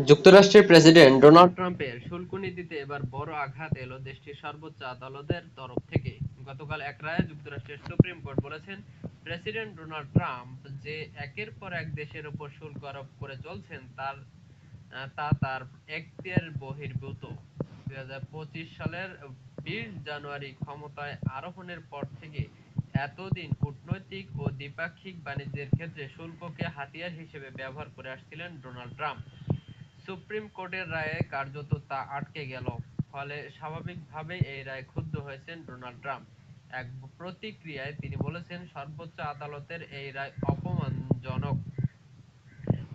যুক্তরাষ্ট্রের president Donald ট্রাম্পের শুল্ক নীতিতে এবার বড় আঘাত এলো দেশটির সর্বোচ্চ আদালতের তরফ থেকে। গতকাল এক রায়ে যুক্তরাষ্ট্রের সুপ্রিম কোর্ট বলেছেন, প্রেসিডেন্ট ডোনাল্ড ট্রাম্প যে একের পর এক দেশের উপর শুল্ক আরোপ করে চলছেন তা তার এখতিয়ার বহির্ভূত। ২০২৫ সালের ২০ জানুয়ারি ক্ষমতায় আরোহণের পর থেকে এতদিন কূটনৈতিক ও দ্বিপাক্ষিক বাণিজ্যের ক্ষেত্রে শুল্ককে হাতিয়ার হিসেবে ব্যবহার করে আসছিলেন ডোনাল্ড ট্রাম্প। সুপ্রিম কোর্টের রায়ে কার্যত তা আটকে গেল। ফলে স্বাভাবিকভাবেই এই রায়ে ক্ষুব্ধ হয়েছেন ডোনাল্ড ট্রাম্প। এক প্রতিক্রিয়ায় তিনি বলেছেন, সর্বোচ্চ আদালতের এই রায় অপমানজনক।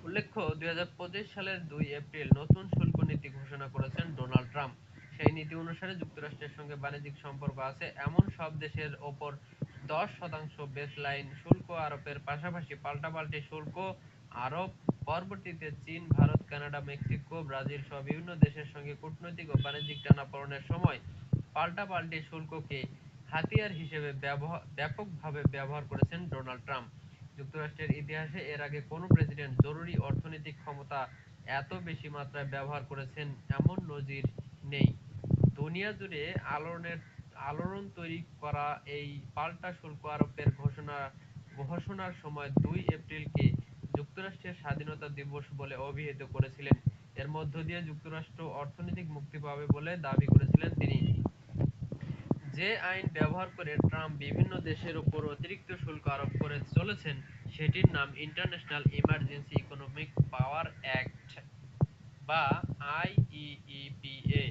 উল্লেখ্য, ২০২৫ সালের ২ এপ্রিল নতুন শুল্ক নীতি ঘোষণা করেছেন ডোনাল্ড ট্রাম্প। সেই নীতি অনুসারে যুক্তরাষ্ট্রের সঙ্গে বাণিজ্যিক সম্পর্ক আছে এমন সব দেশের ওপর ১০% বেসলাইন শুল্ক আরোপের পাশাপাশি পাল্টাপাল্টি শুল্ক আরোপ। পরবর্তীতে চীন, ভারত, কানাডা, মেক্সিকো, ব্রাজিল সহ বিভিন্ন দেশের সঙ্গে কূটনৈতিক ও বাণিজ্যিক টানাপোড়েনের সময় পাল্টাপাল্টি শুল্ককে হাতিয়ার হিসেবে ব্যাপকভাবে ব্যবহার করেছেন ডোনাল্ড ট্রাম্প। যুক্তরাষ্ট্রের ইতিহাসে এর আগে কোনো প্রেসিডেন্ট জরুরি অর্থনৈতিক ক্ষমতা এত বেশি মাত্রায় ব্যবহার করেছেন এমন নজির নেই। দুনিয়া জুড়ে আলোড়ন তৈরি করা এই পাল্টা শুল্ক আরোপের ঘোষণার সময় ২ এপ্রিলকে যুক্তরাষ্ট্রের স্বাধীনতা দিবস বলে অভিহিত করেছিলেন। এর মধ্য দিয়ে যুক্তরাষ্ট্র অর্থনৈতিক মুক্তি পাবে বলে দাবি করেছিলেন তিনি। যে আইন ব্যবহার করে ট্রাম্প বিভিন্ন দেশের উপর অতিরিক্ত শুল্ক আরোপ করে চলেছেন সেটির নাম ইন্টারন্যাশনাল ইমার্জেন্সি ইকোনমিক পাওয়ার অ্যাক্ট বা আইইইপিএ।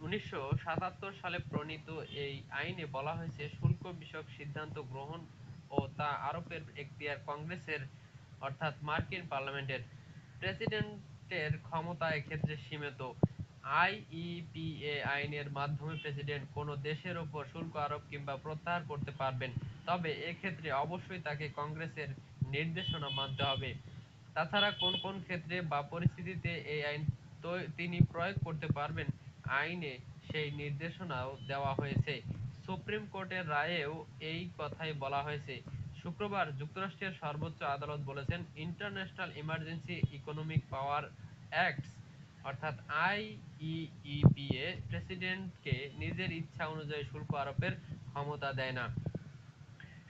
১৯৭৭ সালে প্রণীত এই আইনে বলা হয়েছে, শুল্ক বিষয়ক সিদ্ধান্ত গ্রহণ ও তা আরোপের এখতিয়ার কংগ্রেসের অর্থাৎ মার্কিন পার্লামেন্টের। প্রেসিডেন্টের ক্ষমতা এক্ষেত্রে সীমিত। আইইপিএ আইনের মাধ্যমে প্রেসিডেন্ট কোনো দেশের ওপর শুল্ক আরোপ কিংবা প্রত্যাহার করতে পারবেন, তবে এক্ষেত্রে অবশ্যই তাকে কংগ্রেসের নির্দেশনা মানতে হবে। তাছাড়া কোন কোন ক্ষেত্রে বা পরিস্থিতিতে এই আইন তিনি প্রয়োগ করতে পারবেন, আইনে সেই নির্দেশনাও দেওয়া হয়েছে। সুপ্রিম কোর্টের রায়েও এই কথাই বলা হয়েছে। শুক্রবার যুক্তরাষ্ট্রের সর্বোচ্চ আদালত বলেছেন, ইন্টারন্যাশনাল ইমার্জেন্সি ইকোনমিক পাওয়ার অ্যাক্টস অর্থাৎ আইইইপিএ প্রেসিডেন্টকে নিজের ইচ্ছা অনুযায়ী শুল্ক আরোপের ক্ষমতা দেয় না।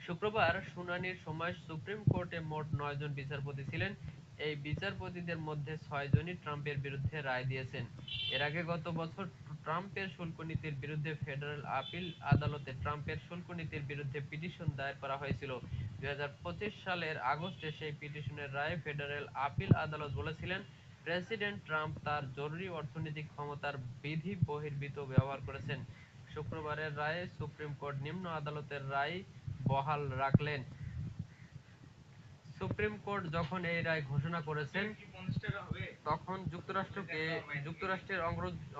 শুক্রবার শুনানির সময় সুপ্রিম কোর্টে মোট ৯ জন বিচারপতি ছিলেন। এই বিচারপতিদের মধ্যে ৬ জনই ট্রাম্পের বিরুদ্ধে রায় দিয়েছেন। এর আগে গত বছর ট্রাম্পের শুল্ক নীতির বিরুদ্ধে ফেডারেল আপিল আদালতে ট্রাম্পের শুল্ক নীতির বিরুদ্ধে পিটিশন দায়ের করা হয়েছিল। ২০২৫ সালের আগস্টে সেই পিটিশনের রায়ে ফেডারেল আপিল আদালত বলেছিলেন, প্রেসিডেন্ট ট্রাম্প তার জরুরি অর্থনৈতিক ক্ষমতার বিধি বহির্ভূত ব্যবহার করেছেন। শুক্রবারের রায়ে সুপ্রিম কোর্ট নিম্ন আদালতের রায় বহাল রাখলেন। সুপ্রিম কোর্ট যখন এই রায় ঘোষণা করেছেন, তখন যুক্তরাষ্ট্রের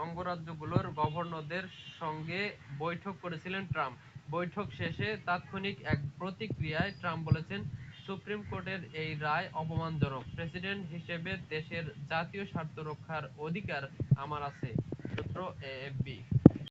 অঙ্গরাজ্যগুলোর গভর্নরদের সঙ্গে বৈঠক করেছিলেন ট্রাম্প। বৈঠক শেষে তাৎক্ষণিক এক প্রতিক্রিয়ায় ট্রাম্প বলেছেন, সুপ্রিম কোর্টের এই রায় অপমানজনক। প্রেসিডেন্ট হিসেবে দেশের জাতীয় স্বার্থ রক্ষার অধিকার আমার আছে। সূত্র এএফপি।